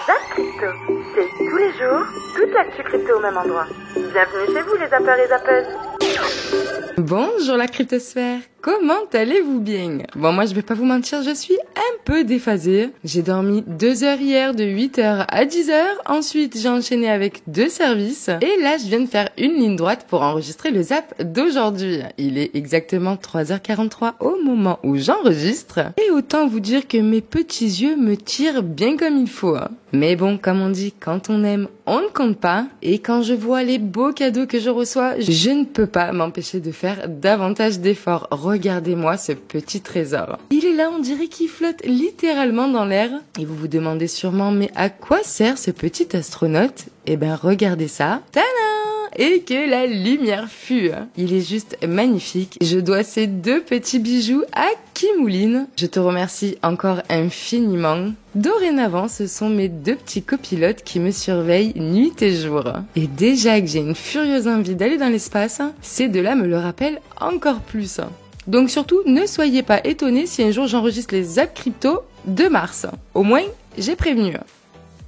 Zap Crypto, c'est tous les jours, toute l'actu crypto au même endroit. Bienvenue chez vous les zappeurs et zappeuses. Bonjour la cryptosphère, comment allez-vous bien? Bon, moi je vais pas vous mentir, je suis un peu déphasée. J'ai dormi 2 heures hier de 8h à 10h, ensuite j'ai enchaîné avec 2 services et là je viens de faire une ligne droite pour enregistrer le zap d'aujourd'hui. Il est exactement 3h43 au moment où j'enregistre et autant vous dire que mes petits yeux me tirent bien comme il faut. Mais bon, comme on dit, quand on aime, on ne compte pas et quand je vois les beaux cadeaux que je reçois, je ne peux pas m'empêcher de faire davantage d'efforts. Regardez-moi ce petit trésor. Il est là, on dirait qu'il flotte littéralement dans l'air. Et vous vous demandez sûrement, mais à quoi sert ce petit astronaute? Eh ben, regardez ça. Tadam! Et que la lumière fut. Il est juste magnifique. Je dois ces 2 petits bijoux à Kimouline. Je te remercie encore infiniment. Dorénavant, ce sont mes 2 petits copilotes qui me surveillent nuit et jour. Et déjà que j'ai une furieuse envie d'aller dans l'espace, ces 2-là me le rappellent encore plus. Donc surtout, ne soyez pas étonnés si un jour j'enregistre les Zap Crypto de mars. Au moins, j'ai prévenu.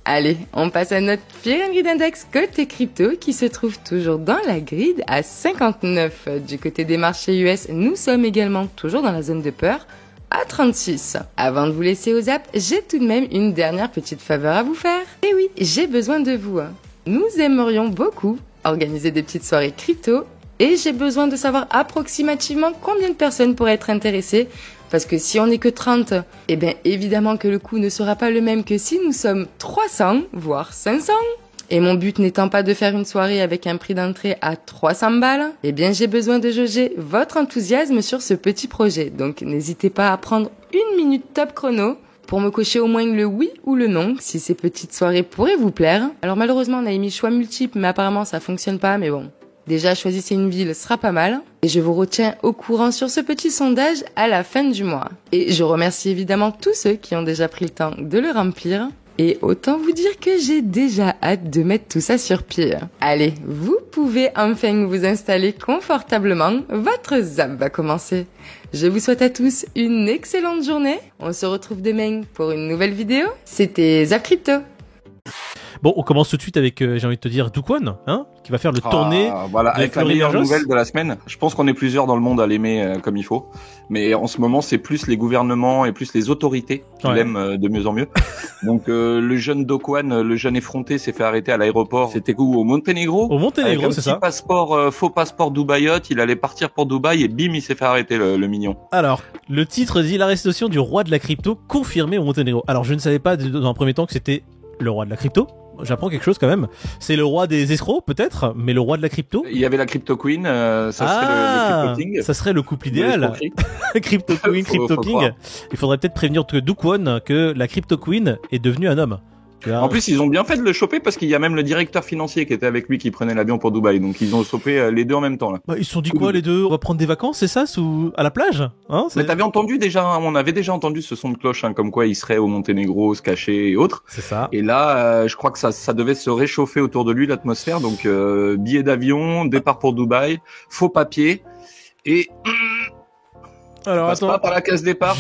Allez, on passe à notre Fear & Greed Index côté crypto qui se trouve toujours dans la grid à 59. Du côté des marchés US, nous sommes également toujours dans la zone de peur à 36. Avant de vous laisser au zap, j'ai tout de même une dernière petite faveur à vous faire. Et oui, j'ai besoin de vous. Nous aimerions beaucoup organiser des petites soirées crypto et j'ai besoin de savoir approximativement combien de personnes pourraient être intéressées. Parce que si on n'est que 30, eh bien évidemment que le coût ne sera pas le même que si nous sommes 300, voire 500. Et mon but n'étant pas de faire une soirée avec un prix d'entrée à 300 balles, eh bien j'ai besoin de jauger votre enthousiasme sur ce petit projet. Donc n'hésitez pas à prendre 1 minute top chrono pour me cocher au moins le oui ou le non, si ces petites soirées pourraient vous plaire. Alors malheureusement on a émis choix multiples, mais apparemment ça fonctionne pas, mais bon. Déjà, choisissez une ville, sera pas mal. Et je vous retiens au courant sur ce petit sondage à la fin du mois. Et je remercie évidemment tous ceux qui ont déjà pris le temps de le remplir. Et autant vous dire que j'ai déjà hâte de mettre tout ça sur pied. Allez, vous pouvez enfin vous installer confortablement. Votre zap va commencer. Je vous souhaite à tous une excellente journée. On se retrouve demain pour une nouvelle vidéo. C'était Zap Crypto. Bon, on commence tout de suite avec, j'ai envie de te dire, Dukwon, hein, qui va faire le tournée. Voilà, avec la meilleure nouvelle de la semaine. Je pense qu'on est plusieurs dans le monde à l'aimer comme il faut. Mais en ce moment, c'est plus les gouvernements et plus les autorités qui l'aiment de mieux en mieux. Donc, le jeune Dukwon, le jeune effronté, s'est fait arrêter à l'aéroport. C'était où? Au Monténégro? Au Monténégro, c'est ça. Faux passeport Dubaïote. Il allait partir pour Dubaï et bim, il s'est fait arrêter, le mignon. Alors, le titre dit l'arrestation du roi de la crypto confirmée au Monténégro. Alors, je ne savais pas dans un premier temps que c'était le roi de la crypto. J'apprends quelque chose quand même. C'est le roi des escrocs peut-être, mais le roi de la crypto. Il y avait la Crypto Queen, ça serait le Crypto King. Ça serait le couple idéal. Crypto Queen, Crypto King. Il faudrait peut-être prévenir Dukwon que la Crypto Queen est devenue un homme. En plus, ils ont bien fait de le choper parce qu'il y a même le directeur financier qui était avec lui qui prenait l'avion pour Dubaï. Donc, ils ont chopé les 2 en même temps, là. Bah, ils se sont dit quoi, les 2? On va prendre des vacances, c'est ça, à la plage? Hein, mais t'avais entendu déjà, on avait déjà entendu ce son de cloche, hein, comme quoi ils seraient au Monténégro, se cacher et autres. C'est ça. Et là, je crois que ça devait se réchauffer autour de lui, l'atmosphère. Donc, billet d'avion, départ pour Dubaï, faux papier et... Alors attends, pas par la case départ,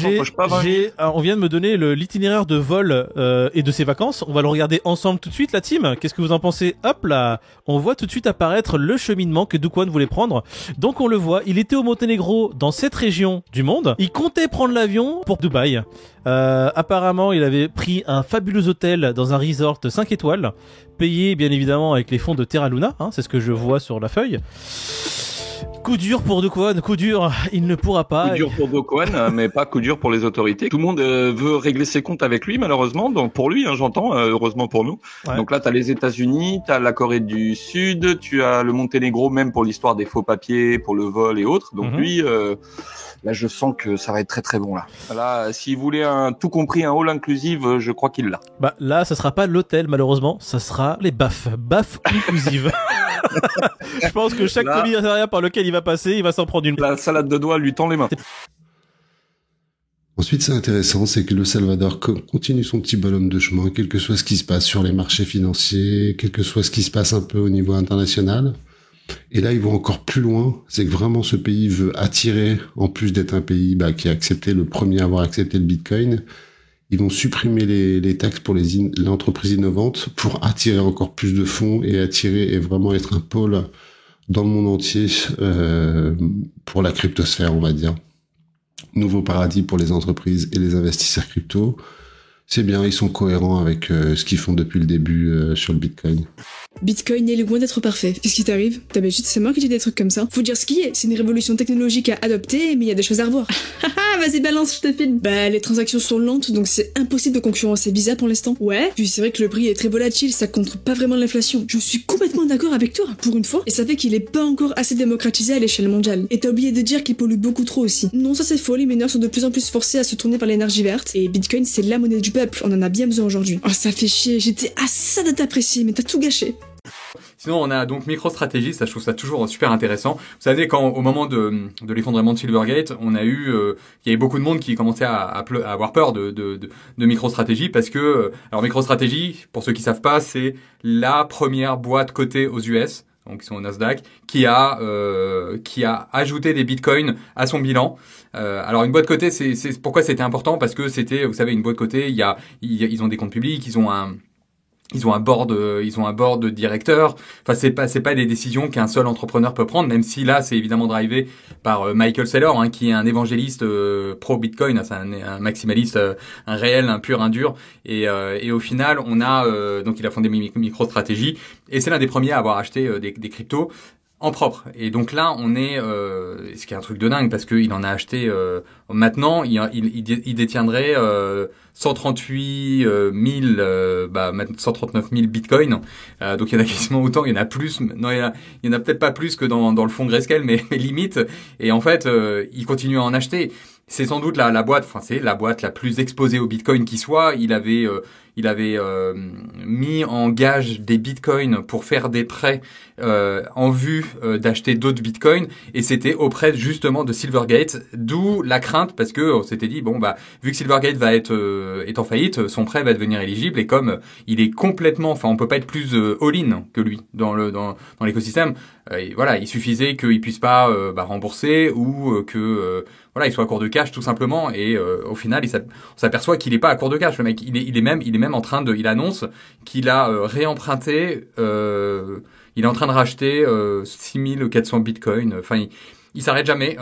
on vient de me donner l'itinéraire de vol et de ses vacances. On va le regarder ensemble tout de suite, la team. Qu'est-ce que vous en pensez? Hop là, on voit tout de suite apparaître le cheminement que Dukwon voulait prendre. Donc on le voit, il était au Monténégro, dans cette région du monde. Il comptait prendre l'avion pour Dubaï. Apparemment, il avait pris un fabuleux hôtel dans un resort 5 étoiles, payé bien évidemment avec les fonds de Terra Luna. Hein, c'est ce que je vois sur la feuille. Coup dur pour Dukwon, coup dur, il ne pourra pas. Coup dur pour Dukwon, mais pas coup dur pour les autorités. Tout le monde veut régler ses comptes avec lui, malheureusement. Donc pour lui, hein, j'entends, heureusement pour nous. Ouais. Donc là, t'as les États-Unis, t'as la Corée du Sud, tu as le Monténégro, même pour l'histoire des faux papiers, pour le vol et autres. Donc lui, là, je sens que ça va être très très bon là. Là, s'il voulait tout compris, un all inclusive, je crois qu'il l'a. Bah là, ça sera pas l'hôtel malheureusement, ça sera les baffes inclusive. Je pense que chaque commissariat par lequel il va passer, il va s'en prendre une. La salade de doigts lui tend les mains. Ensuite, c'est intéressant, c'est que le Salvador continue son petit bonhomme de chemin, quel que soit ce qui se passe sur les marchés financiers, quel que soit ce qui se passe un peu au niveau international. Et là, ils vont encore plus loin. C'est que vraiment, ce pays veut attirer, en plus d'être un pays qui a accepté le premier à avoir accepté le Bitcoin, ils vont supprimer les taxes pour les entreprises innovantes pour attirer encore plus de fonds et attirer et vraiment être un pôle dans le monde entier pour la cryptosphère, on va dire. Nouveau paradis pour les entreprises et les investisseurs crypto. C'est bien, ils sont cohérents avec ce qu'ils font depuis le début sur le Bitcoin. Bitcoin est loin d'être parfait. Qu'est-ce qui t'arrive? D'habitude, c'est moi qui dis des trucs comme ça. Faut dire ce qui est. C'est une révolution technologique à adopter, mais il y a des choses à revoir. Vas-y, balance, je te filme. Bah, les transactions sont lentes, donc c'est impossible de concurrencer Visa pour l'instant. Ouais. Puis c'est vrai que le prix est très volatile, ça contre pas vraiment l'inflation. Je suis complètement d'accord avec toi, pour une fois. Et ça fait qu'il est pas encore assez démocratisé à l'échelle mondiale. Et t'as oublié de dire qu'il pollue beaucoup trop aussi. Non, ça c'est faux, les mineurs sont de plus en plus forcés à se tourner vers l'énergie verte. Et Bitcoin, c'est la monnaie du peuple. On en a bien besoin aujourd'hui. Oh, ça fait chier. J'étais à ça de t'apprécier, mais t'as tout gâché. Sinon, on a donc MicroStrategy, ça je trouve ça toujours super intéressant. Vous savez, au moment de l'effondrement de Silvergate, il y avait beaucoup de monde qui commençait à avoir peur de MicroStrategy parce que, alors MicroStrategy, pour ceux qui savent pas, c'est la première boîte cotée aux US, donc ils sont au Nasdaq, qui a ajouté des bitcoins à son bilan. Alors une boîte cotée, c'est pourquoi c'était important, parce que c'était, vous savez, une boîte cotée, ils ont des comptes publics, ils ont un board de directeurs. Enfin, c'est pas des décisions qu'un seul entrepreneur peut prendre, même si là, c'est évidemment drivé par Michael Saylor, qui est un évangéliste pro Bitcoin, c'est un maximaliste, un réel, un pur, un dur. Et au final, donc il a fondé MicroStrategy, et c'est l'un des premiers à avoir acheté des cryptos en propre. Et donc là, on est, ce qui est un truc de dingue, parce qu'il en a acheté, maintenant, il détiendrait 138 000, 139 000 bitcoins. Donc il y en a quasiment autant, il y en a plus. Non, il y en a peut-être pas plus que dans le fonds Grayscale, mais limite. Et en fait, il continue à en acheter. C'est sans doute la boîte, c'est la boîte la plus exposée au Bitcoin qui soit. Il avait mis en gage des bitcoins pour faire des prêts en vue d'acheter d'autres bitcoins, et c'était auprès justement de Silvergate, d'où la crainte, parce que on s'était dit vu que Silvergate est en faillite, son prêt va devenir éligible, et comme il est complètement, on peut pas être plus all-in que lui dans l'écosystème. Il suffisait qu'il puisse pas rembourser, ou que il soit à court de cash tout simplement, et au final on s'aperçoit qu'il est pas à court de cash, le mec. Il est même en train il annonce qu'il a réemprunté, il est en train de racheter 6400 bitcoins. Il s'arrête jamais.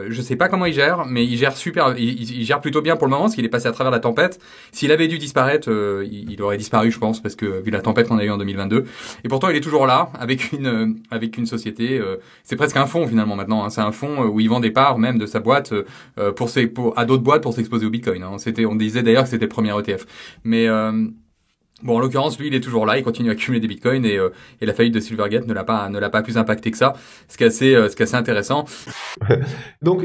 Je sais pas comment il gère, mais il gère il gère plutôt bien pour le moment, parce qu'il est passé à travers la tempête. S'il avait dû disparaître, il aurait disparu, je pense, parce que vu la tempête qu'on a eue en 2022. Et pourtant, il est toujours là, avec une société. C'est presque un fonds finalement maintenant. C'est un fonds où il vend des parts même de sa boîte à d'autres boîtes pour s'exposer au Bitcoin. On disait d'ailleurs que c'était le premier ETF. Mais en l'occurrence, lui, il est toujours là, il continue à accumuler des bitcoins, et la faillite de Silvergate ne l'a pas plus impacté que ça, ce qui est assez intéressant. Donc,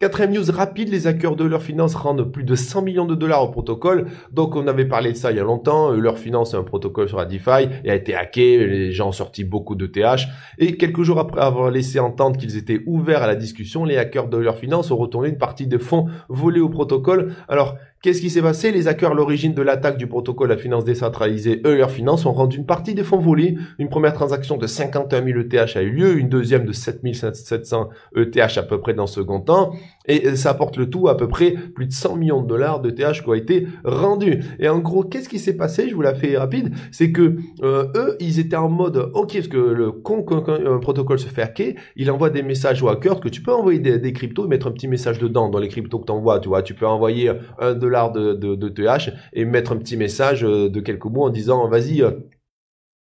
quatrième news rapide, les hackers de Leur Finance rendent plus de 100 millions de dollars au protocole. Donc, on avait parlé de ça il y a longtemps. Leur Finance, c'est un protocole sur la DeFi, et a été hacké, les gens ont sorti beaucoup de TH. Et quelques jours après avoir laissé entendre qu'ils étaient ouverts à la discussion, les hackers de Leur Finance ont retourné une partie des fonds volés au protocole. Alors, qu'est-ce qui s'est passé? Les hackers à l'origine de l'attaque du protocole à finance décentralisée, Leur Finance, ont rendu une partie des fonds volés. Une première transaction de 51 000 ETH a eu lieu, une deuxième de 7 700 ETH à peu près dans le second temps. Et ça apporte le tout à peu près plus de 100 millions de dollars de TH qui ont été rendus. Et en gros, qu'est-ce qui s'est passé? Je vous la fais rapide. C'est que eux, ils étaient en mode, ok, parce que quand un protocole se fait hacker, il envoie des messages aux hackers, que tu peux envoyer des cryptos et mettre un petit message dedans dans les cryptos que tu envoies. Tu vois, tu peux envoyer $1 de TH et mettre un petit message de quelques mots en disant, vas-y,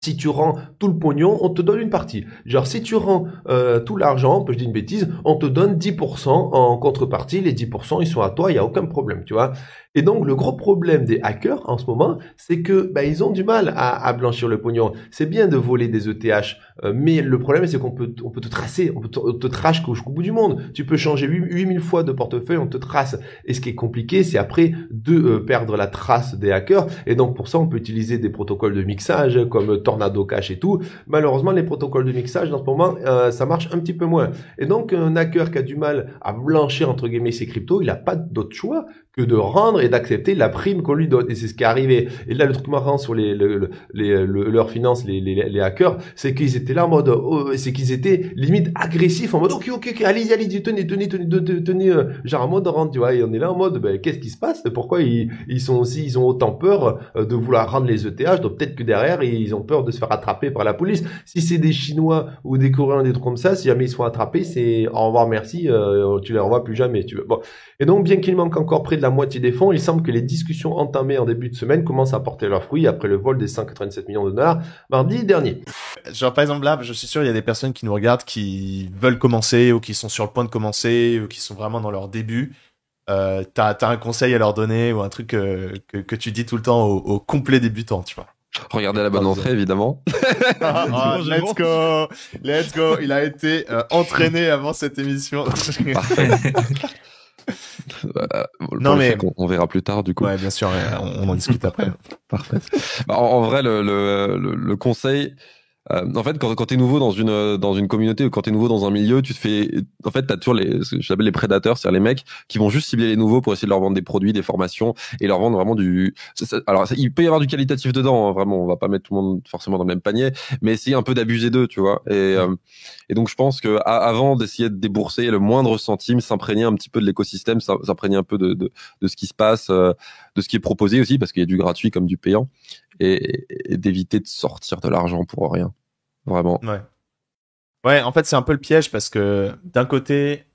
si tu rends tout le pognon, on te donne une partie. Genre, si tu rends tout l'argent, je dis une bêtise, on te donne 10% en contrepartie. Les 10%, ils sont à toi, il n'y a aucun problème, tu vois. Et donc, le gros problème des hackers en ce moment, c'est que ils ont du mal à blanchir le pognon. C'est bien de voler des ETH, mais le problème, c'est qu'on peut te tracer, on te trace jusqu'au bout du monde. Tu peux changer 8000 fois de portefeuille, on te trace. Et ce qui est compliqué, c'est après de perdre la trace des hackers. Et donc, pour ça, on peut utiliser des protocoles de mixage comme Tornado Cash et tout. Malheureusement, les protocoles de mixage, dans ce moment, ça marche un petit peu moins. Et donc, un hacker qui a du mal à blanchir, entre guillemets, ses cryptos, il n'a pas d'autre choix que de rendre et d'accepter la prime qu'on lui donne. Et c'est ce qui est arrivé. Et là, le truc marrant sur leurs finances, les hackers, c'est qu'ils étaient là en mode, c'est qu'ils étaient limite agressifs en mode, ok, allez, tenez, genre en mode rente, tu vois. Et on est là en mode, ben, qu'est-ce qui se passe? Pourquoi ils ont autant peur de vouloir rendre les ETH? Donc peut-être que derrière, ils ont peur de se faire attraper par la police. Si c'est des Chinois ou des Coréens, des trucs comme ça, si jamais ils se font attraper, c'est au revoir, merci, tu les revois plus jamais, tu veux. Bon. Et donc, bien qu'il manque encore près de la moitié des fonds, il semble que les discussions entamées en début de semaine commencent à porter leurs fruits après le vol des 187 millions de dollars mardi dernier. Genre, par exemple, là, je suis sûr, il y a des personnes qui nous regardent, qui veulent commencer, ou qui sont sur le point de commencer, ou qui sont vraiment dans leur début. T'as un conseil à leur donner, ou un truc que tu dis tout le temps aux complets débutants, tu vois. Regardez la bonne entrée, évidemment. Let's go. Il a été entraîné avant cette émission. Parfait. Non mais on verra plus tard du coup. Ouais, bien sûr, on en discute après. Parfait. En vrai, le conseil, en fait, quand t'es nouveau dans une communauté ou quand t'es nouveau dans un milieu, tu te fais, en fait, t'as toujours ce que j'appelle les prédateurs, c'est-à-dire les mecs qui vont juste cibler les nouveaux pour essayer de leur vendre des produits, des formations et leur vendre vraiment alors, il peut y avoir du qualitatif dedans, hein, vraiment, on va pas mettre tout le monde forcément dans le même panier, mais essayer un peu d'abuser d'eux, tu vois. Et donc, je pense que avant d'essayer de débourser le moindre centime, s'imprégner un petit peu de l'écosystème, s'imprégner un peu de ce qui se passe, de ce qui est proposé aussi, parce qu'il y a du gratuit comme du payant, et d'éviter de sortir de l'argent pour rien. Vraiment. Ouais, en fait, c'est un peu le piège parce que d'un côté,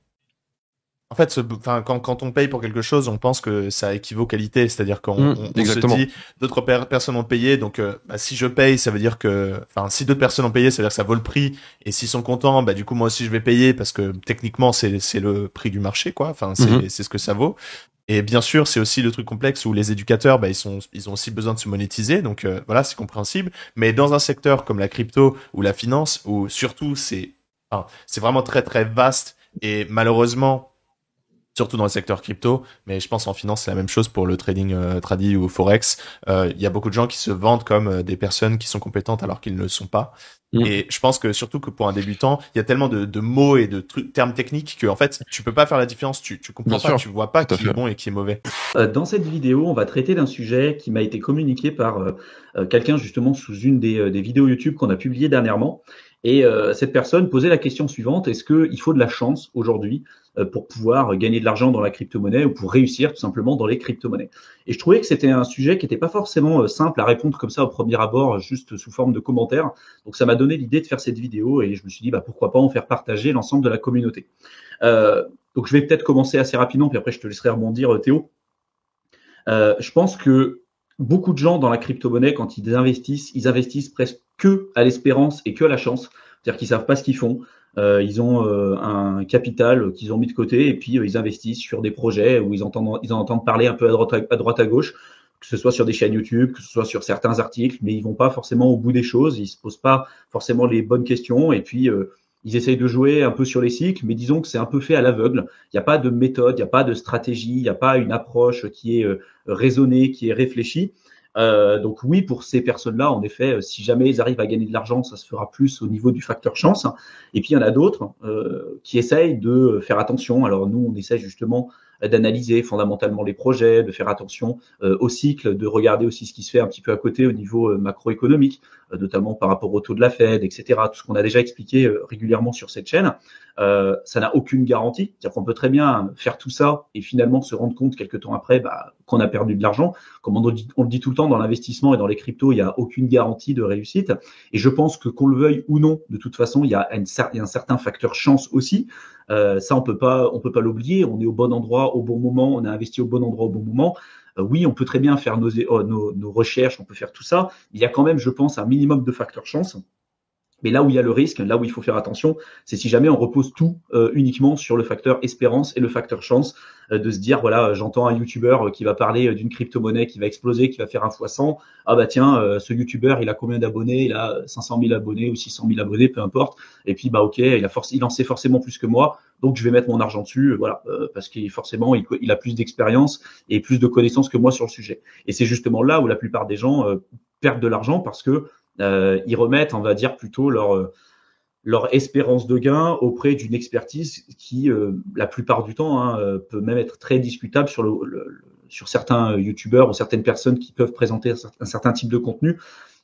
en fait, quand on paye pour quelque chose, on pense que ça équivaut qualité, c'est-à-dire qu'on se dit d'autres personnes ont payé, donc si je paye, ça veut dire que, si d'autres personnes ont payé, ça veut dire que ça vaut le prix, et s'ils sont contents, du coup moi aussi je vais payer parce que techniquement c'est le prix du marché, quoi. C'est ce que ça vaut. Et bien sûr, c'est aussi le truc complexe où les éducateurs, ils ont aussi besoin de se monétiser, donc voilà, c'est compréhensible. Mais dans un secteur comme la crypto ou la finance, où surtout c'est vraiment très très vaste et malheureusement, surtout dans le secteur crypto, mais je pense en finance c'est la même chose pour le trading tradi ou forex. Il y a beaucoup de gens qui se vendent comme des personnes qui sont compétentes alors qu'ils ne le sont pas. Et je pense que surtout que pour un débutant, il y a tellement de mots et de termes techniques que en fait tu peux pas faire la différence. Tu comprends pas, tu vois pas qui est bon et qui est mauvais. Dans cette vidéo, on va traiter d'un sujet qui m'a été communiqué par quelqu'un justement sous une des vidéos YouTube qu'on a publiées dernièrement. Et cette personne posait la question suivante: est-ce qu'il faut de la chance aujourd'hui pour pouvoir gagner de l'argent dans la crypto-monnaie ou pour réussir tout simplement dans les crypto-monnaies? Et je trouvais que c'était un sujet qui n'était pas forcément simple à répondre comme ça au premier abord, juste sous forme de commentaire. Donc ça m'a donné l'idée de faire cette vidéo et je me suis dit pourquoi pas en faire partager l'ensemble de la communauté. Donc je vais peut-être commencer assez rapidement, puis après je te laisserai rebondir, Théo. Je pense que beaucoup de gens dans la crypto-monnaie, quand ils investissent presque que à l'espérance et que à la chance. C'est-à-dire qu'ils savent pas ce qu'ils font. Ils ont un capital qu'ils ont mis de côté et puis ils investissent sur des projets où ils en entendent parler un peu à droite à gauche, que ce soit sur des chaînes YouTube, que ce soit sur certains articles, mais ils vont pas forcément au bout des choses. Ils se posent pas forcément les bonnes questions et puis ils essayent de jouer un peu sur les cycles, mais disons que c'est un peu fait à l'aveugle. Il n'y a pas de méthode, il n'y a pas de stratégie, il n'y a pas une approche qui est raisonnée, qui est réfléchie. Donc oui, pour ces personnes-là, en effet, si jamais ils arrivent à gagner de l'argent, ça se fera plus au niveau du facteur chance. Et puis il y en a d'autres qui essayent de faire attention. Alors nous, on essaie justement d'analyser fondamentalement les projets, de faire attention au cycle, de regarder aussi ce qui se fait un petit peu à côté au niveau macroéconomique, notamment par rapport au taux de la Fed, etc. Tout ce qu'on a déjà expliqué régulièrement sur cette chaîne. Ça n'a aucune garantie. C'est-à-dire qu'on peut très bien faire tout ça et finalement se rendre compte quelques temps après qu'on a perdu de l'argent. Comme on le dit tout le temps, dans l'investissement et dans les cryptos, il n'y a aucune garantie de réussite. Et je pense que qu'on le veuille ou non, de toute façon, il y a un certain facteur chance aussi. Ça, on peut pas l'oublier. On est au bon endroit au bon moment. On a investi au bon endroit au bon moment. Oui, on peut très bien faire nos recherches, on peut faire tout ça. Il y a quand même, je pense, un minimum de facteurs chance. Mais là où il y a le risque, là où il faut faire attention, c'est si jamais on repose tout uniquement sur le facteur espérance et le facteur chance, de se dire, voilà, j'entends un YouTuber qui va parler d'une crypto-monnaie qui va exploser, qui va faire 1 fois 100. Ah bah tiens, ce YouTuber, il a combien d'abonnés? Il a 500 000 abonnés ou 600 000 abonnés, peu importe. Et puis, ok, il en sait forcément plus que moi, donc je vais mettre mon argent dessus, voilà, parce qu'il forcément, il a plus d'expérience et plus de connaissances que moi sur le sujet. Et c'est justement là où la plupart des gens perdent de l'argent parce que ils remettent, on va dire, plutôt leur leur espérance de gain auprès d'une expertise qui, la plupart du temps, peut même être très discutable sur certains youtubeurs ou certaines personnes qui peuvent présenter un certain type de contenu,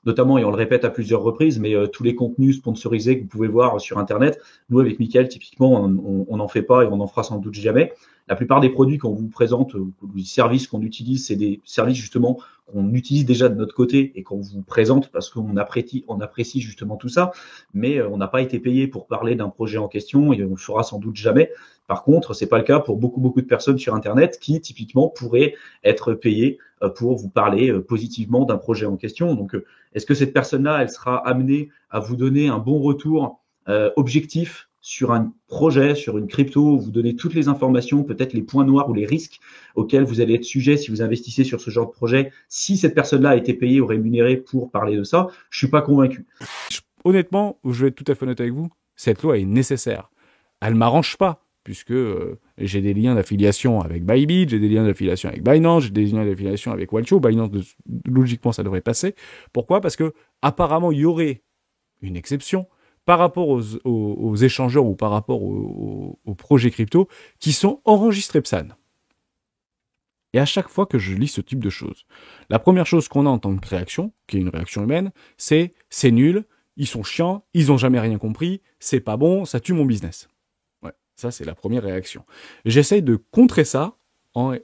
notamment, et on le répète à plusieurs reprises, mais tous les contenus sponsorisés que vous pouvez voir sur Internet, nous, avec Mickaël, typiquement, on n'en fait pas et on n'en fera sans doute jamais. La plupart des produits qu'on vous présente, les services qu'on utilise, c'est des services justement qu'on utilise déjà de notre côté et qu'on vous présente parce qu'on apprécie justement tout ça, mais on n'a pas été payé pour parler d'un projet en question et on le fera sans doute jamais. Par contre, c'est pas le cas pour beaucoup de personnes sur Internet qui, typiquement, pourraient être payées pour vous parler positivement d'un projet en question. Donc, est-ce que cette personne-là, elle sera amenée à vous donner un bon retour objectif sur un projet, sur une crypto, vous donner toutes les informations, peut-être les points noirs ou les risques auxquels vous allez être sujet si vous investissez sur ce genre de projet? Si cette personne-là a été payée ou rémunérée pour parler de ça, je suis pas convaincu. Honnêtement, je vais être tout à fait honnête avec vous, cette loi est nécessaire. Elle m'arrange pas, puisque j'ai des liens d'affiliation avec Bybit, j'ai des liens d'affiliation avec Binance, j'ai des liens d'affiliation avec Walcho. Binance, logiquement, ça devrait passer. Pourquoi? Parce que apparemment, il y aurait une exception par rapport aux échangeurs ou par rapport aux projets crypto qui sont enregistrés PSAN. Et à chaque fois que je lis ce type de choses, la première chose qu'on a en tant que réaction, qui est une réaction humaine, c'est nul, ils sont chiants, ils ont jamais rien compris, c'est pas bon, ça tue mon business. Ouais, ça c'est la première réaction. J'essaye de contrer ça en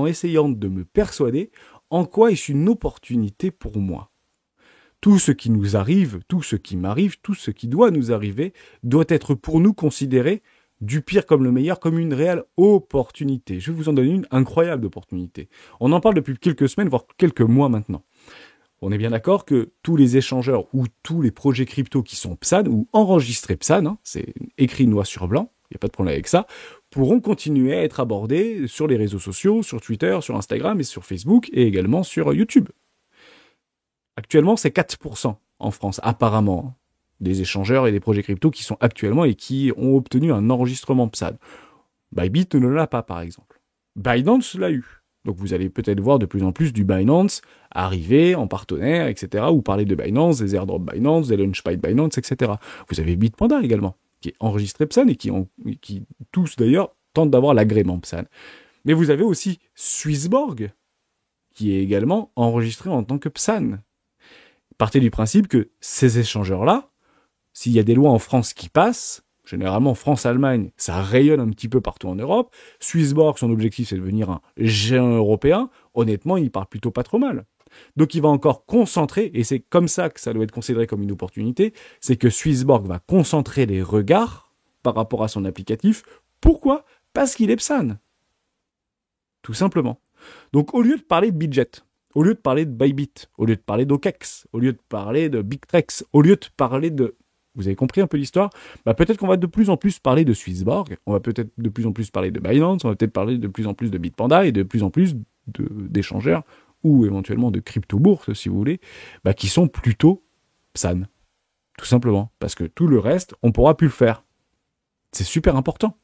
essayant de me persuader en quoi est-ce une opportunité pour moi. Tout ce qui nous arrive, tout ce qui m'arrive, tout ce qui doit nous arriver, doit être pour nous considéré, du pire comme le meilleur, comme une réelle opportunité. Je vais vous en donner une incroyable opportunité. On en parle depuis quelques semaines, voire quelques mois maintenant. On est bien d'accord que tous les échangeurs ou tous les projets crypto qui sont PSAN ou enregistrés PSAN, c'est écrit noir sur blanc, il n'y a pas de problème avec ça, pourront continuer à être abordés sur les réseaux sociaux, sur Twitter, sur Instagram et sur Facebook et également sur YouTube. Actuellement, c'est 4% en France, apparemment, des échangeurs et des projets crypto qui sont actuellement et qui ont obtenu un enregistrement PSAN. Bybit ne l'a pas, par exemple. Binance l'a eu. Donc vous allez peut-être voir de plus en plus du Binance arriver en partenaire, etc. ou parler de Binance, des airdrops Binance, des launchpad Binance, etc. Vous avez Bitpanda également, qui est enregistré PSAN et qui tous d'ailleurs tentent d'avoir l'agrément PSAN. Mais vous avez aussi Swissborg, qui est également enregistré en tant que PSAN. Partez du principe que ces échangeurs-là, s'il y a des lois en France qui passent, généralement France-Allemagne, ça rayonne un petit peu partout en Europe. Swissborg, son objectif, c'est de devenir un géant européen. Honnêtement, il part plutôt pas trop mal. Donc il va encore concentrer, et c'est comme ça que ça doit être considéré comme une opportunité, c'est que Swissborg va concentrer les regards par rapport à son applicatif. Pourquoi? Parce qu'il est PSAN. Tout simplement. Donc au lieu de parler de Bitget, au lieu de parler de Bybit, au lieu de parler d'OKEx, au lieu de parler de Bittrex, au lieu de parler de... Vous avez compris un peu l'histoire? Peut-être qu'on va de plus en plus parler de Swissborg, on va peut-être de plus en plus parler de Binance, on va peut-être parler de plus en plus de Bitpanda et de plus en plus d'échangeurs ou éventuellement de crypto-bourses, si vous voulez, qui sont plutôt PSAN. Tout simplement. Parce que tout le reste, on ne pourra plus le faire. C'est super important.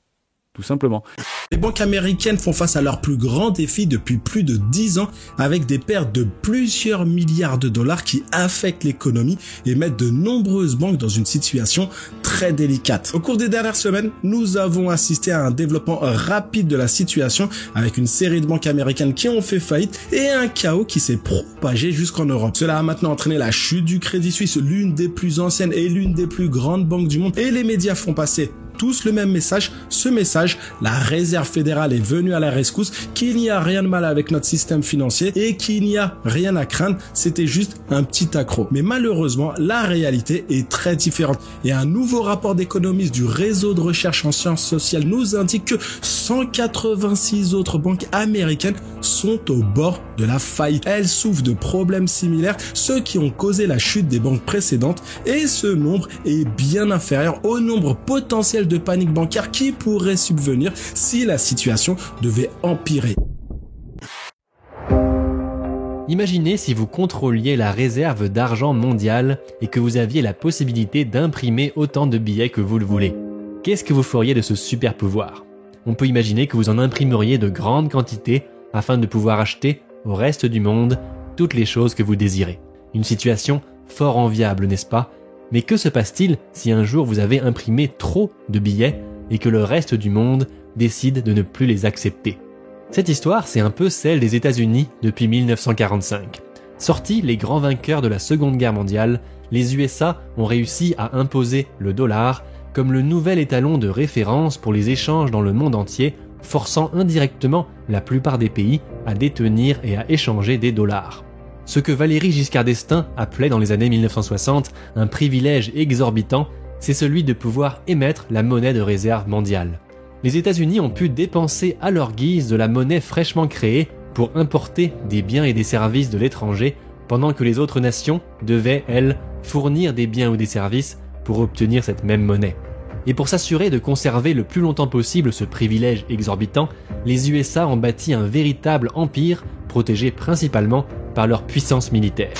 Tout simplement. Les banques américaines font face à leur plus grand défi depuis plus de 10 ans avec des pertes de plusieurs milliards de dollars qui affectent l'économie et mettent de nombreuses banques dans une situation très délicate. Au cours des dernières semaines, nous avons assisté à un développement rapide de la situation avec une série de banques américaines qui ont fait faillite et un chaos qui s'est propagé jusqu'en Europe. Cela a maintenant entraîné la chute du Crédit Suisse, l'une des plus anciennes et l'une des plus grandes banques du monde, et les médias font passer tous le même message. Ce message, la Réserve fédérale est venue à la rescousse, qu'il n'y a rien de mal avec notre système financier et qu'il n'y a rien à craindre, c'était juste un petit accroc. Mais malheureusement, la réalité est très différente. Et un nouveau rapport d'économistes du réseau de recherche en sciences sociales nous indique que 186 autres banques américaines sont au bord de la faillite. Elles souffrent de problèmes similaires, ceux qui ont causé la chute des banques précédentes, et ce nombre est bien inférieur au nombre potentiel de panique bancaire qui pourrait subvenir si la situation devait empirer. Imaginez si vous contrôliez la réserve d'argent mondiale et que vous aviez la possibilité d'imprimer autant de billets que vous le voulez. Qu'est-ce que vous feriez de ce super pouvoir? On peut imaginer que vous en imprimeriez de grandes quantités afin de pouvoir acheter au reste du monde toutes les choses que vous désirez. Une situation fort enviable, n'est-ce pas? Mais que se passe-t-il si un jour vous avez imprimé trop de billets et que le reste du monde décide de ne plus les accepter? Cette histoire, c'est un peu celle des États-Unis depuis 1945. Sortis les grands vainqueurs de la Seconde Guerre mondiale, les USA ont réussi à imposer le dollar comme le nouvel étalon de référence pour les échanges dans le monde entier, forçant indirectement la plupart des pays à détenir et à échanger des dollars. Ce que Valéry Giscard d'Estaing appelait dans les années 1960 un privilège exorbitant, c'est celui de pouvoir émettre la monnaie de réserve mondiale. Les États-Unis ont pu dépenser à leur guise de la monnaie fraîchement créée pour importer des biens et des services de l'étranger, pendant que les autres nations devaient, elles, fournir des biens ou des services pour obtenir cette même monnaie. Et pour s'assurer de conserver le plus longtemps possible ce privilège exorbitant, les USA ont bâti un véritable empire protégé principalement par leur puissance militaire.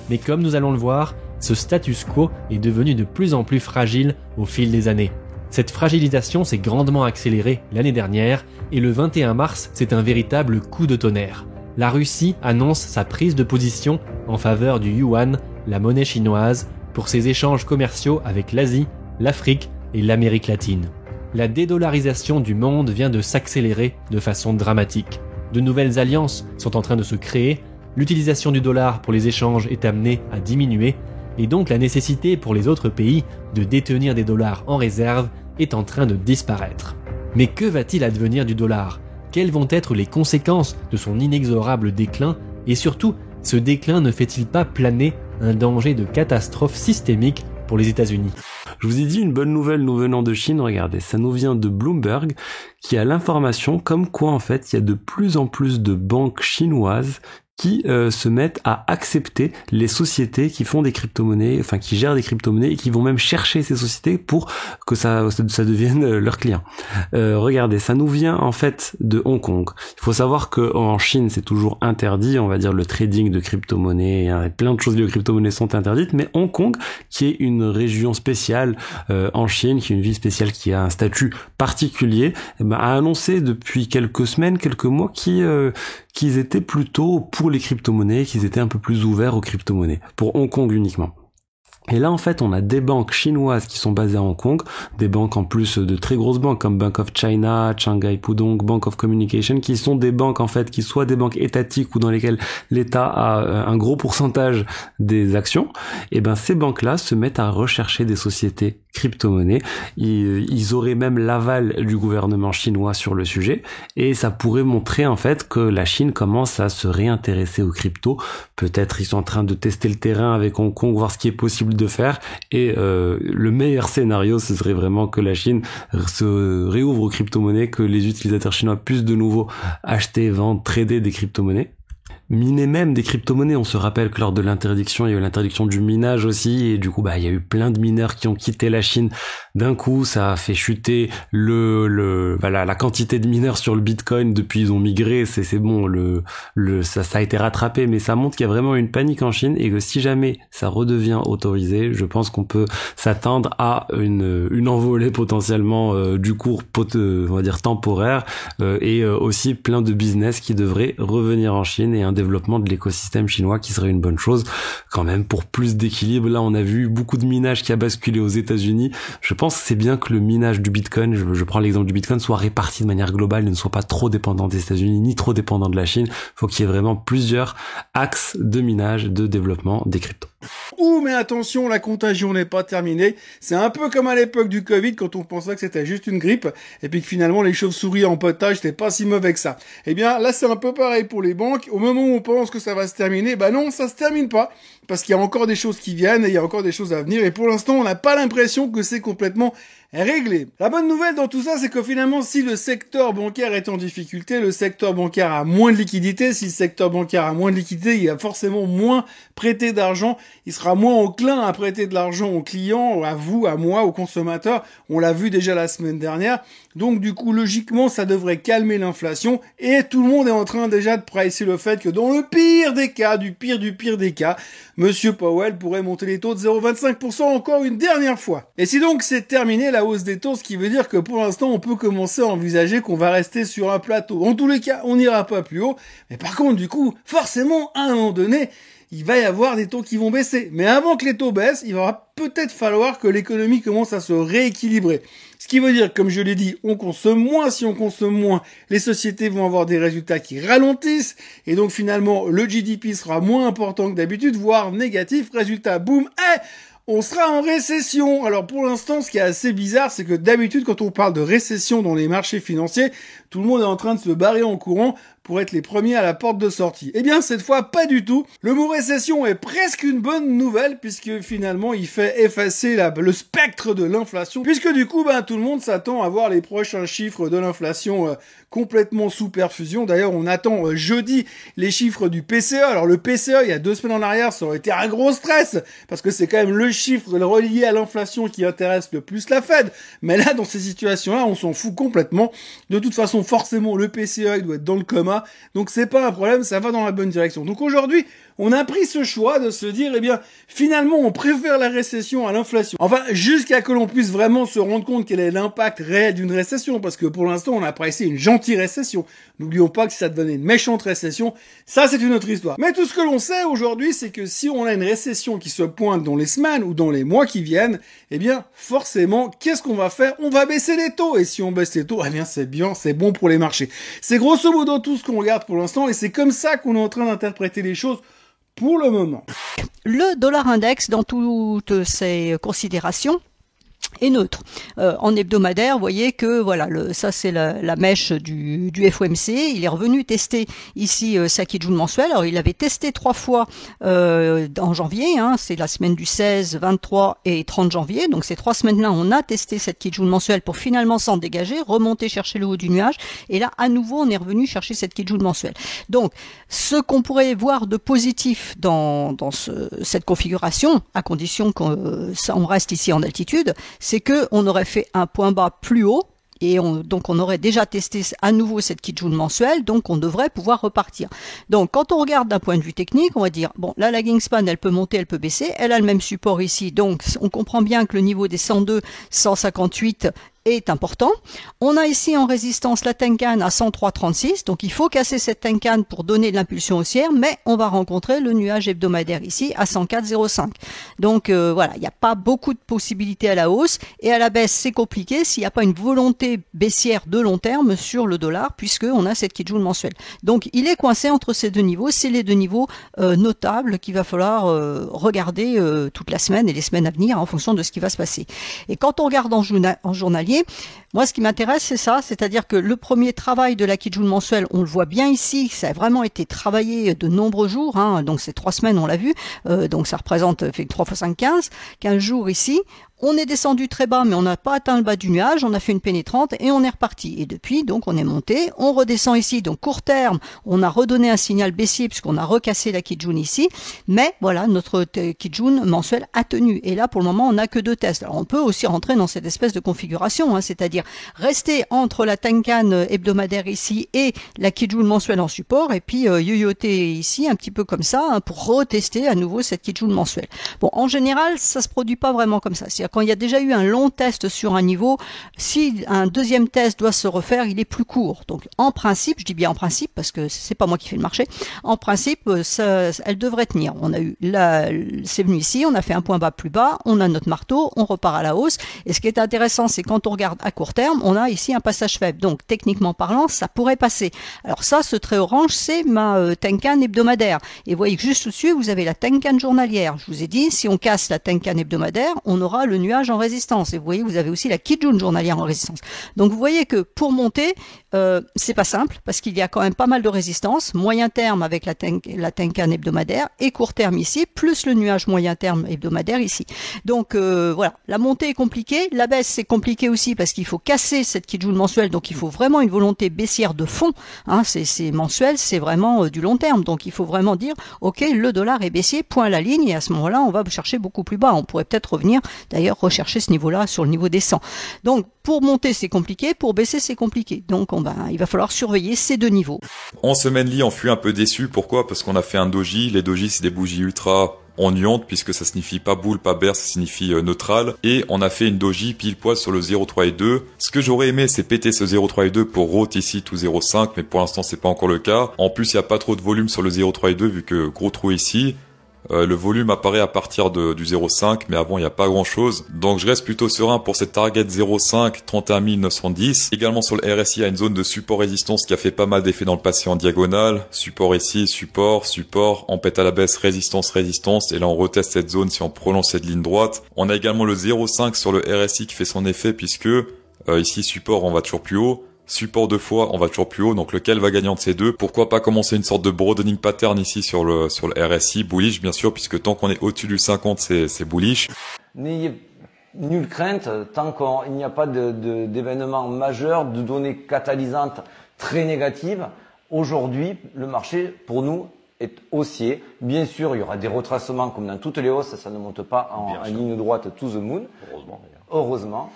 Mais comme nous allons le voir, ce status quo est devenu de plus en plus fragile au fil des années. Cette fragilisation s'est grandement accélérée l'année dernière et le 21 mars, c'est un véritable coup de tonnerre. La Russie annonce sa prise de position en faveur du yuan, la monnaie chinoise, pour ses échanges commerciaux avec l'Asie, l'Afrique et l'Amérique latine. La dédollarisation du monde vient de s'accélérer de façon dramatique. De nouvelles alliances sont en train de se créer, l'utilisation du dollar pour les échanges est amenée à diminuer, et donc la nécessité pour les autres pays de détenir des dollars en réserve est en train de disparaître. Mais que va-t-il advenir du dollar? Quelles vont être les conséquences de son inexorable déclin? Et surtout, ce déclin ne fait-il pas planer un danger de catastrophe systémique pour les États-Unis? Je vous ai dit une bonne nouvelle nous venant de Chine, regardez, ça nous vient de Bloomberg qui a l'information comme quoi en fait il y a de plus en plus de banques chinoises qui se mettent à accepter les sociétés qui font des crypto-monnaies, enfin qui gèrent des crypto-monnaies et qui vont même chercher ces sociétés pour que ça devienne leurs clients. Regardez, ça nous vient en fait de Hong Kong. Il faut savoir que en Chine c'est toujours interdit, on va dire le trading de crypto-monnaies, hein, plein de choses liées aux crypto-monnaies sont interdites, mais Hong Kong, qui est une région spéciale en Chine, qui est une ville spéciale qui a un statut particulier, a annoncé depuis quelques semaines, quelques mois qu'ils étaient plutôt pour les crypto-monnaies, qu'ils étaient un peu plus ouverts aux crypto-monnaies, pour Hong Kong uniquement. Et là, en fait, on a des banques chinoises qui sont basées à Hong Kong, des banques en plus de très grosses banques comme Bank of China, Shanghai Pudong, Bank of Communication, qui sont des banques, en fait, qui soient des banques étatiques ou dans lesquelles l'État a un gros pourcentage des actions. Et ben, ces banques-là se mettent à rechercher des sociétés crypto-monnaies. Ils auraient même l'aval du gouvernement chinois sur le sujet. Et ça pourrait montrer, en fait, que la Chine commence à se réintéresser aux cryptos. Peut-être ils sont en train de tester le terrain avec Hong Kong, voir ce qui est possible de faire, et le meilleur scénario ce serait vraiment que la Chine se réouvre aux crypto-monnaies, que les utilisateurs chinois puissent de nouveau acheter, vendre, trader des crypto-monnaies, miner même des crypto-monnaies. On se rappelle que lors de l'interdiction, il y a eu l'interdiction du minage aussi, et du coup il y a eu plein de mineurs qui ont quitté la Chine d'un coup. Ça a fait chuter la quantité de mineurs sur le Bitcoin. Depuis ils ont migré, c'est bon, ça a été rattrapé, mais ça montre qu'il y a vraiment une panique en Chine, et que si jamais ça redevient autorisé, je pense qu'on peut s'attendre à une envolée potentiellement du cours on va dire temporaire, et aussi plein de business qui devraient revenir en Chine, et un développement de l'écosystème chinois qui serait une bonne chose quand même pour plus d'équilibre. Là on a vu beaucoup de minage qui a basculé aux États-Unis. Je pense que c'est bien que le minage du Bitcoin, je prends l'exemple du Bitcoin, soit réparti de manière globale et ne soit pas trop dépendant des États-Unis ni trop dépendant de la Chine. Faut qu'il y ait vraiment plusieurs axes de minage, de développement des cryptos. Ouh, mais attention, la contagion n'est pas terminée. C'est un peu comme à l'époque du Covid, quand on pensait que c'était juste une grippe, et puis que finalement les chauves-souris en potage, c'était pas si mauvais que ça. Eh bien, là, c'est un peu pareil pour les banques. Au moment où on pense que ça va se terminer, bah non, ça se termine pas. Parce qu'il y a encore des choses qui viennent, et il y a encore des choses à venir, et pour l'instant, on n'a pas l'impression que c'est complètement réglé. La bonne nouvelle dans tout ça, c'est que finalement, si le secteur bancaire est en difficulté, le secteur bancaire a moins de liquidité. Si le secteur bancaire a moins de liquidité, il a forcément moins prêté d'argent. Il sera moins enclin à prêter de l'argent aux clients, à vous, à moi, aux consommateurs. On l'a vu déjà la semaine dernière. Donc du coup, logiquement, ça devrait calmer l'inflation. Et tout le monde est en train déjà de pricer le fait que dans le pire des cas, du pire des cas, Monsieur Powell pourrait monter les taux de 0,25% encore une dernière fois. Et si donc c'est terminé la hausse des taux, ce qui veut dire que pour l'instant, on peut commencer à envisager qu'on va rester sur un plateau. En tous les cas, on n'ira pas plus haut. Mais par contre, du coup, forcément, à un moment donné, il va y avoir des taux qui vont baisser. Mais avant que les taux baissent, il va peut-être falloir que l'économie commence à se rééquilibrer. Ce qui veut dire, comme je l'ai dit, on consomme moins. Si on consomme moins, les sociétés vont avoir des résultats qui ralentissent. Et donc finalement, le GDP sera moins important que d'habitude, voire négatif. Résultat, boum, on sera en récession. Alors pour l'instant, ce qui est assez bizarre, c'est que d'habitude, quand on parle de récession dans les marchés financiers, tout le monde est en train de se barrer en courant pour être les premiers à la porte de sortie. Eh bien, cette fois, pas du tout. Le mot récession est presque une bonne nouvelle, puisque finalement, il fait effacer le spectre de l'inflation, puisque du coup, tout le monde s'attend à voir les prochains chiffres de l'inflation complètement sous perfusion. D'ailleurs, on attend jeudi les chiffres du PCE. Alors, le PCE, il y a 2 semaines en arrière, ça aurait été un gros stress, parce que c'est quand même le chiffre relié à l'inflation qui intéresse le plus la Fed. Mais là, dans ces situations-là, on s'en fout complètement. De toute façon, forcément, le PCE, il doit être dans le coma. Donc c'est pas un problème, ça va dans la bonne direction. Donc aujourd'hui, on a pris ce choix de se dire, eh bien, finalement, on préfère la récession à l'inflation. Enfin, jusqu'à que l'on puisse vraiment se rendre compte quel est l'impact réel d'une récession, parce que pour l'instant, on a apprécié une gentille récession. N'oublions pas que si ça devenait une méchante récession, ça c'est une autre histoire. Mais tout ce que l'on sait aujourd'hui, c'est que si on a une récession qui se pointe dans les semaines ou dans les mois qui viennent, eh bien, forcément, qu'est-ce qu'on va faire? On va baisser les taux. Et si on baisse les taux, eh bien, c'est bon pour les marchés. C'est grosso modo tout ce qu'on regarde pour l'instant, et c'est comme ça qu'on est en train d'interpréter les choses pour le moment. Le dollar index, dans toutes ses considérations, est neutre. En hebdomadaire, vous voyez que voilà, ça c'est la mèche du FOMC. Il est revenu tester ici sa Kijun mensuel. Alors il avait testé 3 fois en janvier, c'est la semaine du 16, 23 et 30 janvier. Donc ces 3 semaines-là, on a testé cette Kijun mensuelle pour finalement s'en dégager, remonter chercher le haut du nuage. Et là, à nouveau, on est revenu chercher cette Kijun mensuelle. Donc ce qu'on pourrait voir de positif dans cette configuration, à condition qu'on reste ici en altitude, c'est que on aurait fait un point bas plus haut et donc on aurait déjà testé à nouveau cette Kijun mensuelle, donc on devrait pouvoir repartir. Donc quand on regarde d'un point de vue technique, on va dire bon, là la Kingspan elle peut monter, elle peut baisser, elle a le même support ici, donc on comprend bien que le niveau des 102, 158 est important. On a ici en résistance la Tenkan à 103,36, donc il faut casser cette Tenkan pour donner de l'impulsion haussière, mais on va rencontrer le nuage hebdomadaire ici à 104,05. Donc voilà, il n'y a pas beaucoup de possibilités à la hausse, et à la baisse c'est compliqué s'il n'y a pas une volonté baissière de long terme sur le dollar, puisqu'on a cette Kijun mensuelle. Donc il est coincé entre ces deux niveaux, c'est les deux niveaux notables qu'il va falloir regarder toute la semaine et les semaines à venir en fonction de ce qui va se passer. Et quand on regarde en journalier, moi, ce qui m'intéresse, c'est ça, c'est-à-dire que le premier travail de la Kijun mensuelle, on le voit bien ici, ça a vraiment été travaillé de nombreux jours, donc c'est 3 semaines, on l'a vu, donc ça représente 3 x 5, 15 jours ici. On est descendu très bas, mais on n'a pas atteint le bas du nuage, on a fait une pénétrante et on est reparti. Et depuis, donc, on est monté, on redescend ici, donc court terme, on a redonné un signal baissier puisqu'on a recassé la Kijun ici, mais voilà, notre Kijun mensuel a tenu. Et là, pour le moment, on n'a que 2 tests. Alors, on peut aussi rentrer dans cette espèce de configuration, c'est-à-dire rester entre la Tenkan hebdomadaire ici et la Kijun mensuelle en support, et puis yoyoter ici, un petit peu comme ça, pour retester à nouveau cette Kijun mensuelle. Bon, en général, ça se produit pas vraiment comme ça. C'est-à-dire quand il y a déjà eu un long test sur un niveau, si un deuxième test doit se refaire, il est plus court. Donc en principe, je dis bien en principe parce que c'est pas moi qui fais le marché, en principe, elle devrait tenir. On a eu c'est venu ici, on a fait un point bas plus bas, on a notre marteau, on repart à la hausse. Et ce qui est intéressant, c'est quand on regarde à court terme, on a ici un passage faible. Donc techniquement parlant, ça pourrait passer. Alors ça, ce trait orange, c'est ma Tenkan hebdomadaire. Et vous voyez que juste au-dessus, vous avez la Tenkan journalière. Je vous ai dit, si on casse la Tenkan hebdomadaire, on aura le nuage en résistance. Et vous voyez, vous avez aussi la Kijun journalière en résistance. Donc vous voyez que pour monter, c'est pas simple parce qu'il y a quand même pas mal de résistance. Moyen terme avec la Tenkan hebdomadaire et court terme ici, plus le nuage moyen terme hebdomadaire ici. Donc voilà, la montée est compliquée. La baisse, c'est compliqué aussi parce qu'il faut casser cette Kijun mensuelle. Donc il faut vraiment une volonté baissière de fond. C'est mensuel, c'est vraiment du long terme. Donc il faut vraiment dire, ok, le dollar est baissier, point à la ligne. Et à ce moment-là, on va chercher beaucoup plus bas. On pourrait peut-être revenir d'ailleurs rechercher ce niveau-là sur le niveau des 100. Donc pour monter c'est compliqué, pour baisser c'est compliqué. Donc il va falloir surveiller ces deux niveaux. En semaine lit, on fut un peu déçu. Pourquoi? Parce qu'on a fait un doji. Les dojis c'est des bougies ultra onduantes puisque ça signifie pas boule, pas bear, ça signifie neutral. Et on a fait une doji pile poil sur le 0,3 et 2. Ce que j'aurais aimé c'est péter ce 0,3 et 2 pour route ici tout 0,5, mais pour l'instant c'est pas encore le cas. En plus il y a pas trop de volume sur le 0,3 et 2 vu que gros trou ici. Le volume apparaît à partir du 0,5, mais avant il n'y a pas grand chose. Donc je reste plutôt serein pour cette target 0,5, 31 910. Également sur le RSI, il y a une zone de support résistance qui a fait pas mal d'effets dans le passé en diagonale. Support ici, support, on pète à la baisse, résistance, et là on reteste cette zone si on prolonge cette ligne droite. On a également le 0,5 sur le RSI qui fait son effet puisque ici support on va toujours plus haut. Support 2 fois, on va toujours plus haut, donc lequel va gagner entre ces deux? Pourquoi pas commencer une sorte de broadening pattern ici sur le RSI, bullish bien sûr, puisque tant qu'on est au-dessus du 50, c'est bullish. N'ayez nulle crainte, tant qu'il n'y a pas d'événement majeur, de données catalysantes très négatives. Aujourd'hui, le marché, pour nous, est haussier. Bien sûr, il y aura des retracements comme dans toutes les hausses, ça ne monte pas en ligne droite to the moon. Heureusement.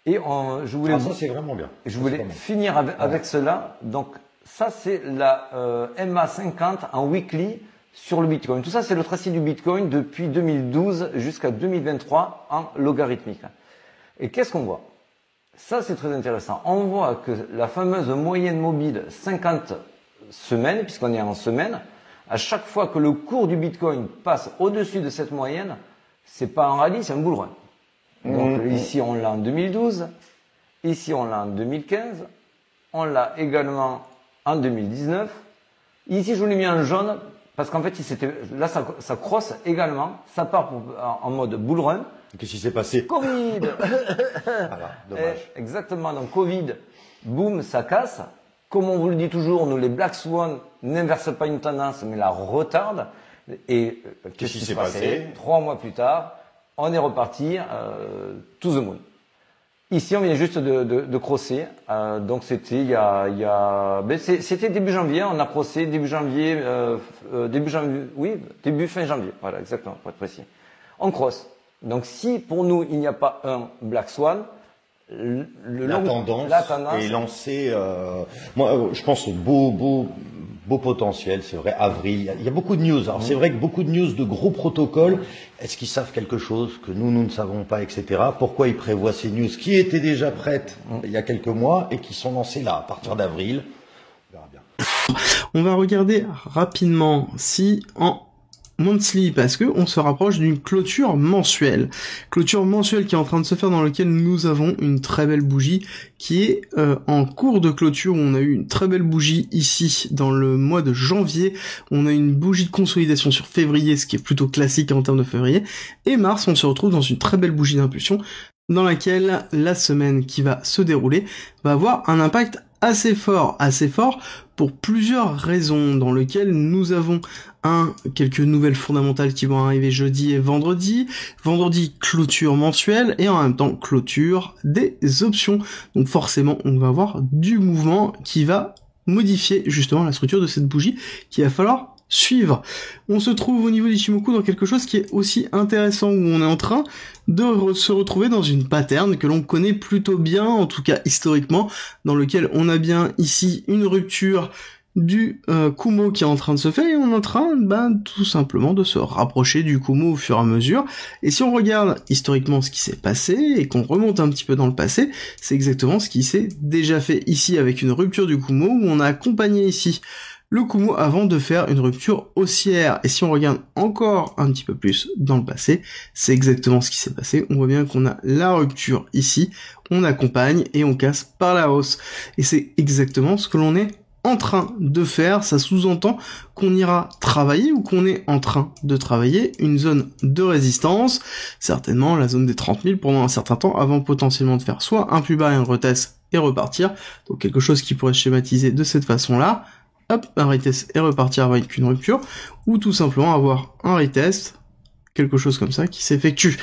Et je voulais, ça c'est vraiment bien. Je voulais finir avec cela. Donc ça c'est la MA50 en weekly sur le Bitcoin. Tout ça c'est le tracé du Bitcoin depuis 2012 jusqu'à 2023 en logarithmique. Et qu'est-ce qu'on voit? Ça c'est très intéressant. On voit que la fameuse moyenne mobile 50 semaines, puisqu'on est en semaine, à chaque fois que le cours du Bitcoin passe au-dessus de cette moyenne, c'est pas un rallye, c'est un bull run. Donc ici on l'a en 2012, ici on l'a en 2015, on l'a également en 2019. Ici je vous l'ai mis en jaune parce qu'en fait là ça crosse également, ça part en mode bull run. Qu'est-ce qui s'est passé? Covid. Voilà, dommage. Exactement, donc Covid, boum, ça casse. Comme on vous le dit toujours, nous les Black Swan n'inversent pas une tendance mais la retardent. Et qu'est-ce qui s'est passé? 3 mois plus tard, on est reparti to the moon. Ici, on vient juste de crosser. Donc c'était c'était début janvier. On a crossé début fin janvier. Voilà, exactement, pour être précis. On crosse. Donc si pour nous il n'y a pas un Black Swan, la tendance est lancée. Moi, je pense au beau potentiel, c'est vrai, avril. Il y a beaucoup de news. Alors c'est vrai que beaucoup de news de gros protocoles. Est-ce qu'ils savent quelque chose que nous ne savons pas, etc. Pourquoi ils prévoient ces news qui étaient déjà prêtes il y a quelques mois et qui sont lancées là à partir d'avril? On verra bien. On va regarder rapidement si en monthly, parce que on se rapproche d'une clôture mensuelle qui est en train de se faire, dans laquelle nous avons une très belle bougie qui est en cours de clôture. On a eu une très belle bougie ici dans le mois de janvier, on a une bougie de consolidation sur février, ce qui est plutôt classique en termes de février, et mars on se retrouve dans une très belle bougie d'impulsion dans laquelle la semaine qui va se dérouler va avoir un impact assez fort pour plusieurs raisons, dans lequel nous avons quelques nouvelles fondamentales qui vont arriver jeudi et vendredi. Vendredi, clôture mensuelle, et en même temps, clôture des options. Donc forcément, on va avoir du mouvement qui va modifier justement la structure de cette bougie qu'il va falloir suivre. On se trouve au niveau d'Ichimoku dans quelque chose qui est aussi intéressant, où on est en train de se retrouver dans une pattern que l'on connaît plutôt bien, en tout cas historiquement, dans lequel on a bien ici une rupture du Kumo qui est en train de se faire, et on est en train tout simplement de se rapprocher du Kumo au fur et à mesure. Et si on regarde historiquement ce qui s'est passé et qu'on remonte un petit peu dans le passé, c'est exactement ce qui s'est déjà fait ici avec une rupture du Kumo, où on a accompagné ici le Kumo avant de faire une rupture haussière. Et si on regarde encore un petit peu plus dans le passé, c'est exactement ce qui s'est passé. On voit bien qu'on a la rupture ici, on accompagne et on casse par la hausse. Et c'est exactement ce que l'on est en train de faire. Ça sous-entend qu'on ira travailler, ou qu'on est en train de travailler une zone de résistance, certainement la zone des 30 000 pendant un certain temps, avant potentiellement de faire soit un plus bas et un retest et repartir. Donc quelque chose qui pourrait se schématiser de cette façon-là. Hop, un retest et repartir avec une rupture, ou tout simplement avoir un retest, quelque chose comme ça qui s'effectue.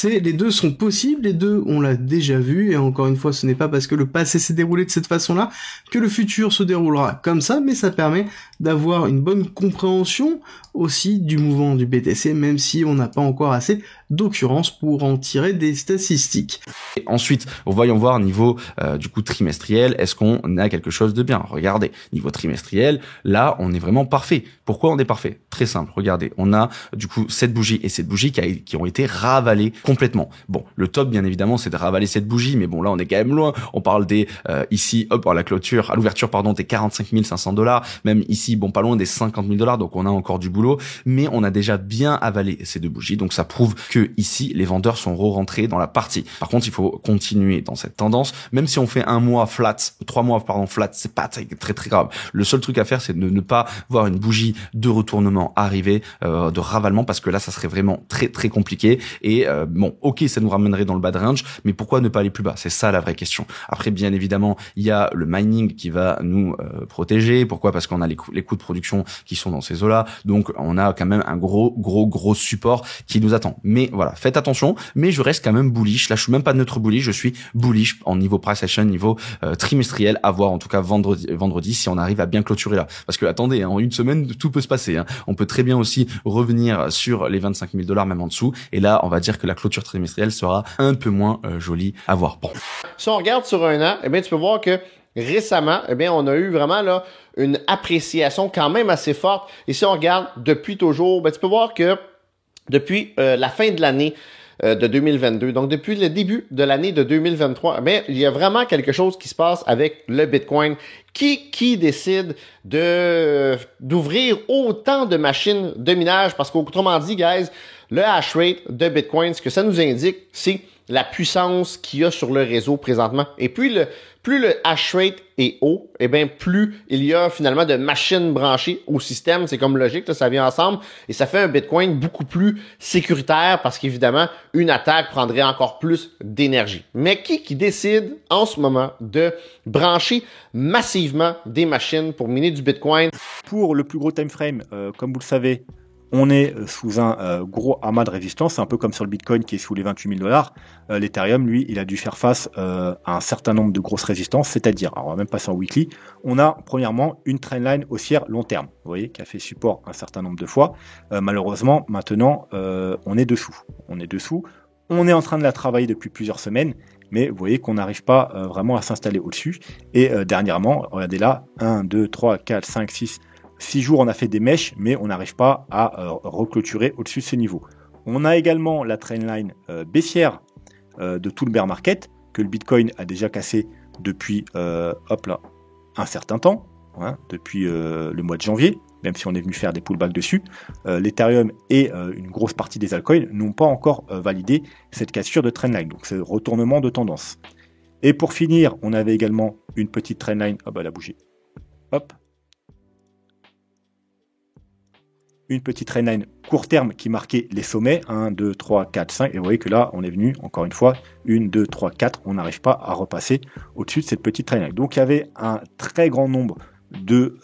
Les deux sont possibles, les deux on l'a déjà vu, et encore une fois ce n'est pas parce que le passé s'est déroulé de cette façon-là que le futur se déroulera comme ça, mais ça permet d'avoir une bonne compréhension aussi du mouvement du BTC, même si on n'a pas encore assez d'occurrences pour en tirer des statistiques. Et ensuite, voyons voir niveau du coup trimestriel, est-ce qu'on a quelque chose de bien? Regardez, niveau trimestriel, là on est vraiment parfait. Pourquoi on est parfait? Très simple, regardez, on a du coup cette bougie et c'est de bougies qui ont été ravalées complètement. Bon, le top bien évidemment c'est de ravaler cette bougie, mais bon là on est quand même loin. On parle des ici à la clôture, à l'ouverture pardon, des 45 500 $, même ici bon pas loin des 50 000 $, donc on a encore du boulot, mais on a déjà bien avalé ces deux bougies, donc ça prouve que ici les vendeurs sont re-rentrés dans la partie. Par contre il faut continuer dans cette tendance, même si on fait 3 mois flat, c'est pas très grave. Le seul truc à faire c'est de ne pas voir une bougie de retournement arriver, de ravalement, parce que là ça serait vraiment très très compliqué. Et bon, ok, ça nous ramènerait dans le bad range, mais pourquoi ne pas aller plus bas? C'est ça la vraie question. Après, bien évidemment, il y a le mining qui va nous protéger. Pourquoi? Parce qu'on a les coûts de production qui sont dans ces eaux-là, donc on a quand même un gros support qui nous attend. Mais voilà, faites attention. Mais je reste quand même bullish. Là, je suis même pas neutre bullish, je suis bullish en niveau price action, niveau trimestriel, à voir en tout cas vendredi si on arrive à bien clôturer là. Parce que attendez, en une semaine tout peut se passer. On peut très bien aussi revenir sur les 25 000 $, même en dessous. Et là, on va dire que la clôture trimestrielle sera un peu moins jolie à voir. Bon. Si on regarde sur un an, eh bien, tu peux voir que récemment, eh bien, on a eu vraiment là une appréciation quand même assez forte. Et si on regarde depuis toujours, ben, tu peux voir que depuis la fin de l'année de 2022, donc depuis le début de l'année de 2023, eh bien, il y a vraiment quelque chose qui se passe avec le Bitcoin. Qui décide d'ouvrir autant de machines de minage? Parce qu'autrement dit, guys, le hash rate de Bitcoin, ce que ça nous indique, c'est la puissance qu'il y a sur le réseau présentement. Et puis, plus le hash rate est haut, eh bien, plus il y a finalement de machines branchées au système. C'est comme logique, là, ça vient ensemble. Et ça fait un Bitcoin beaucoup plus sécuritaire parce qu'évidemment, une attaque prendrait encore plus d'énergie. Mais qui décide en ce moment de brancher massivement des machines pour miner du Bitcoin? Pour le plus gros time frame, comme vous le savez, on est sous un gros amas de résistance, c'est un peu comme sur le Bitcoin qui est sous les 28 000 $. L'Ethereum, lui, il a dû faire face à un certain nombre de grosses résistances, c'est-à-dire, alors on va même passer en weekly, on a premièrement une trendline haussière long terme, vous voyez, qui a fait support un certain nombre de fois. Malheureusement, maintenant, on est dessous. On est en train de la travailler depuis plusieurs semaines, mais vous voyez qu'on n'arrive pas vraiment à s'installer au-dessus. Et dernièrement, regardez là, 1, 2, 3, 4, 5, 6 jours, on a fait des mèches, mais on n'arrive pas à reclôturer au-dessus de ces niveaux. On a également la trendline baissière de tout le bear market, que le Bitcoin a déjà cassé depuis un certain temps, depuis le mois de janvier, même si on est venu faire des pullbacks dessus. L'Ethereum et une grosse partie des altcoins n'ont pas encore validé cette cassure de trendline, donc c'est le retournement de tendance. Et pour finir, on avait également une petite trendline, elle a bougé, une petite trendline court terme qui marquait les sommets, 1, 2, 3, 4, 5, et vous voyez que là, on est venu, encore une fois, 1, 2, 3, 4, on n'arrive pas à repasser au-dessus de cette petite trendline. Donc il y avait un très grand nombre de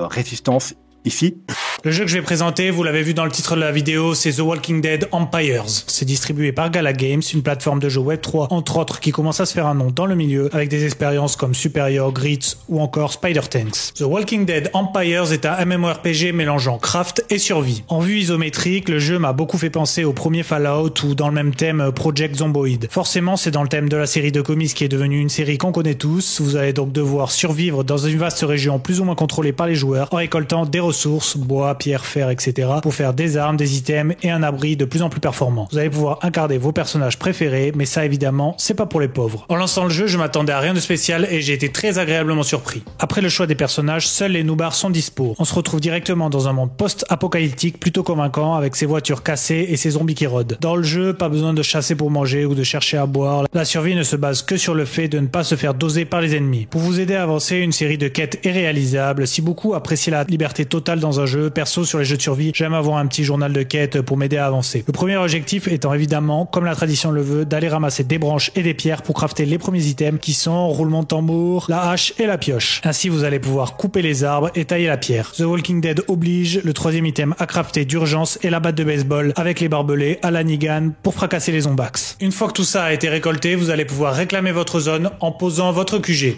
résistances ici. Le jeu que je vais présenter, vous l'avez vu dans le titre de la vidéo, c'est The Walking Dead Empires. C'est distribué par Gala Games, une plateforme de jeux Web3, entre autres, qui commence à se faire un nom dans le milieu, avec des expériences comme Superior, Grits ou encore Spider Tanks. The Walking Dead Empires est un MMORPG mélangeant craft et survie. En vue isométrique, le jeu m'a beaucoup fait penser au premier Fallout ou dans le même thème Project Zomboid. Forcément, c'est dans le thème de la série de comics qui est devenue une série qu'on connaît tous. Vous allez donc devoir survivre dans une vaste région plus ou moins contrôlée par les joueurs, en récoltant des ressources, bois, pierre, fer, etc. pour faire des armes, des items et un abri de plus en plus performant. Vous allez pouvoir incarner vos personnages préférés, mais ça évidemment, c'est pas pour les pauvres. En lançant le jeu, je m'attendais à rien de spécial et j'ai été très agréablement surpris. Après le choix des personnages, seuls les noobars sont dispo. On se retrouve directement dans un monde post-apocalyptique plutôt convaincant avec ses voitures cassées et ses zombies qui rôdent. Dans le jeu, pas besoin de chasser pour manger ou de chercher à boire. La survie ne se base que sur le fait de ne pas se faire doser par les ennemis. Pour vous aider à avancer, une série de quêtes est réalisable. Si beaucoup apprécient la liberté totale dans un jeu, perso sur les jeux de survie, j'aime avoir un petit journal de quêtes pour m'aider à avancer. Le premier objectif étant évidemment, comme la tradition le veut, d'aller ramasser des branches et des pierres pour crafter les premiers items qui sont roulement de tambour, la hache et la pioche. Ainsi vous allez pouvoir couper les arbres et tailler la pierre. The Walking Dead oblige, le troisième item à crafter d'urgence est la batte de baseball avec les barbelés à la Negan pour fracasser les zombax. Une fois que tout ça a été récolté, vous allez pouvoir réclamer votre zone en posant votre QG.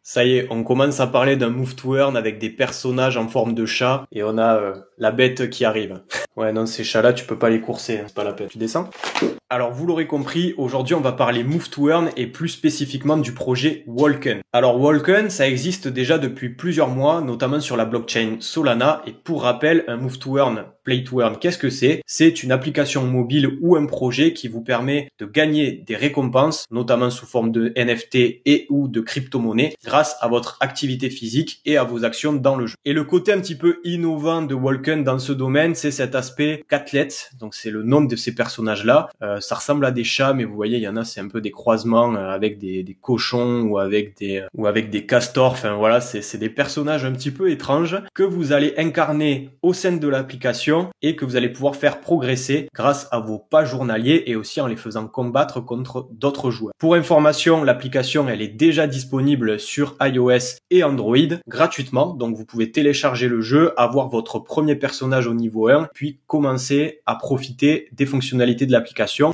Ça y est, on commence à parler d'un move to earn avec des personnages en forme de chat et on a la bête qui arrive. Ouais, non, ces chats-là, tu peux pas les courser, hein, c'est pas la peine. Tu descends ? Alors, vous l'aurez compris, aujourd'hui, on va parler move to earn et plus spécifiquement du projet Walken. Alors, Walken, ça existe déjà depuis plusieurs mois, notamment sur la blockchain Solana. Et pour rappel, un move to earn, play to earn, qu'est-ce que c'est ? C'est une application mobile ou un projet qui vous permet de gagner des récompenses, notamment sous forme de NFT et ou de crypto-monnaies, grâce à votre activité physique et à vos actions dans le jeu. Et le côté un petit peu innovant de Walken dans ce domaine, c'est cet aspect catlet, donc c'est le nom de ces personnages-là. Ça ressemble à des chats, mais vous voyez, il y en a, c'est un peu des croisements avec des cochons ou avec des castors. Enfin voilà, c'est des personnages un petit peu étranges que vous allez incarner au sein de l'application et que vous allez pouvoir faire progresser grâce à vos pas journaliers et aussi en les faisant combattre contre d'autres joueurs. Pour information, l'application, elle est déjà disponible sur iOS et Android gratuitement, donc vous pouvez télécharger le jeu, avoir votre premier personnage au niveau 1, puis commencer à profiter des fonctionnalités de l'application.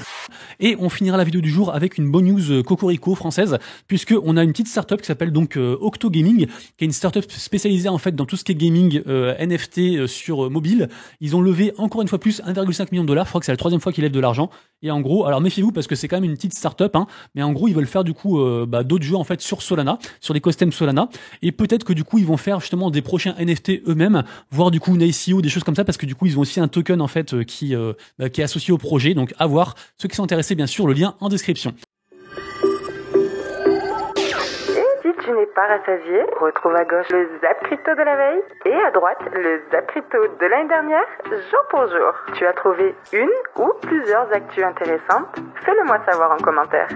Et on finira la vidéo du jour avec une bonne news cocorico française, puisque on a une petite startup qui s'appelle donc Octo Gaming, qui est une startup spécialisée en fait dans tout ce qui est gaming NFT sur mobile. Ils ont levé encore une fois plus 1,5 million de dollars. Je crois que c'est la 3e fois qu'ils lèvent de l'argent. Et en gros, alors méfiez-vous parce que c'est quand même une petite startup, hein, mais en gros ils veulent faire du coup d'autres jeux en fait sur Solana, sur l'écosystème Solana, et peut-être que du coup ils vont faire justement des prochains NFT eux-mêmes, voire du coup une ICO, des choses comme ça, parce que du coup ils ont aussi un token en fait qui est associé au projet. Donc à voir. Ceux qui sont intéressés, bien sûr, le lien en description. Si tu n'es pas rassasié, retrouve à gauche le Zap Crypto de la veille et à droite le Zap Crypto de l'année dernière, jour pour jour. Tu as trouvé une ou plusieurs actus intéressantes ? Fais-le moi savoir en commentaire.